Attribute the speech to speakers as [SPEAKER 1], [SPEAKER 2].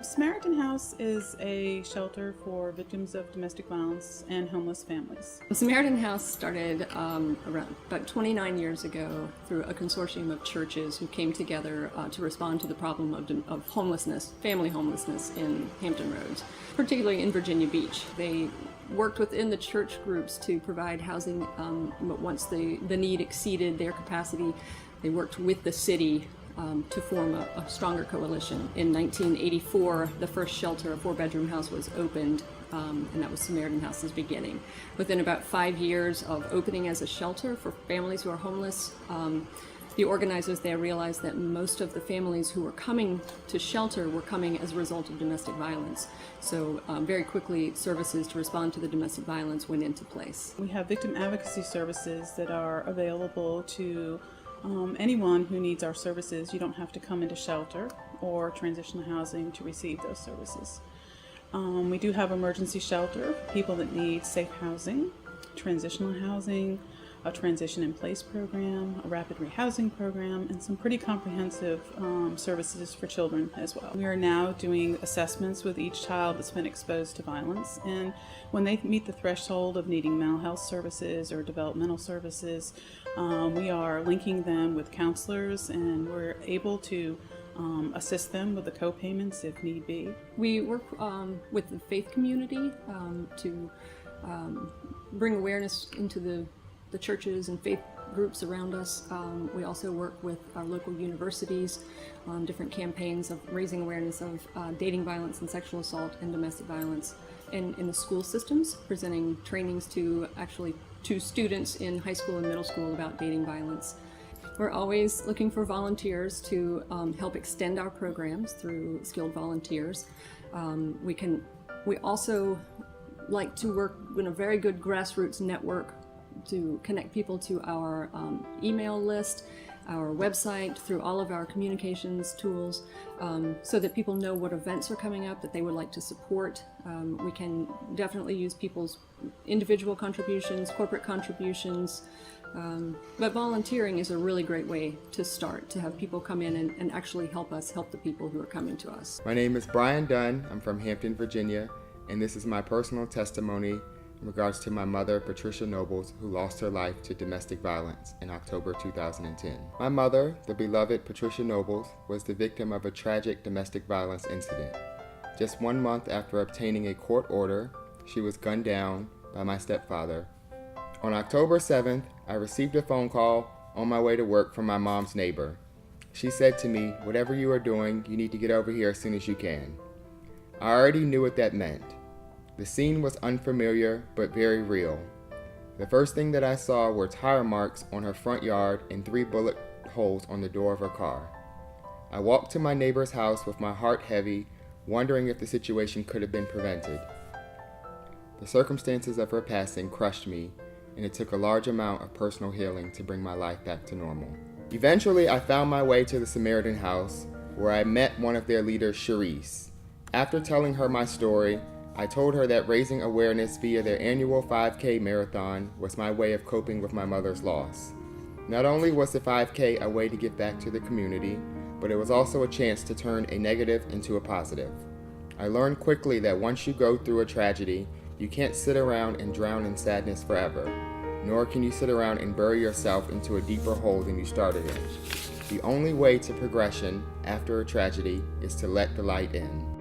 [SPEAKER 1] Samaritan House is a shelter for victims of domestic violence and homeless families.
[SPEAKER 2] The Samaritan House started around about 29 years ago through a consortium of churches who came together to respond to the problem of homelessness, family homelessness in Hampton Roads, particularly in Virginia Beach. They worked within the church groups to provide housing, but once the need exceeded their capacity, they worked with the city to form a stronger coalition. In 1984, the first shelter, a 4-bedroom house, was opened, and that was Samaritan House's beginning. Within about 5 years of opening as a shelter for families who are homeless, the organizers there realized that most of the families who were coming to shelter were coming as a result of domestic violence. So very quickly, services to respond to the domestic violence went into place.
[SPEAKER 1] We have victim advocacy services that are available to anyone who needs our services. You don't have to come into shelter or transitional housing to receive those services. We do have emergency shelter for people that need safe housing, transitional housing, a transition in place program, a rapid rehousing program, and some pretty comprehensive services for children as well. We are now doing assessments with each child that's been exposed to violence, and when they meet the threshold of needing mental health services or developmental services, we are linking them with counselors, and we're able to assist them with the co-payments if need be.
[SPEAKER 2] We work with the faith community to bring awareness into the churches and faith groups around us. We also work with our local universities on different campaigns of raising awareness of dating violence and sexual assault and domestic violence. And in the school systems, presenting trainings to students in high school and middle school about dating violence. We're always looking for volunteers to help extend our programs through skilled volunteers. We also like to work in a very good grassroots network to connect people to our email list, our website, through all of our communications tools, so that people know what events are coming up that they would like to support. We can definitely use people's individual contributions, corporate contributions, but volunteering is a really great way to start, to have people come in and actually help us help the people who are coming to us.
[SPEAKER 3] My name is Brian Dunn. I'm from Hampton, Virginia, and this is my personal testimony in regards to my mother, Patricia Nobles, who lost her life to domestic violence in October 2010. My mother, the beloved Patricia Nobles, was the victim of a tragic domestic violence incident. Just 1 month after obtaining a court order, she was gunned down by my stepfather. On October 7th, I received a phone call on my way to work from my mom's neighbor. She said to me, "Whatever you are doing, you need to get over here as soon as you can." I already knew what that meant. The scene was unfamiliar, but very real. The first thing that I saw were tire marks on her front yard and 3 bullet holes on the door of her car. I walked to my neighbor's house with my heart heavy, wondering if the situation could have been prevented. The circumstances of her passing crushed me, and it took a large amount of personal healing to bring my life back to normal. Eventually, I found my way to the Samaritan House, where I met one of their leaders, Cherise. After telling her my story, I told her that raising awareness via their annual 5K marathon was my way of coping with my mother's loss. Not only was the 5K a way to give back to the community, but it was also a chance to turn a negative into a positive. I learned quickly that once you go through a tragedy, you can't sit around and drown in sadness forever, nor can you sit around and bury yourself into a deeper hole than you started in. The only way to progression after a tragedy is to let the light in.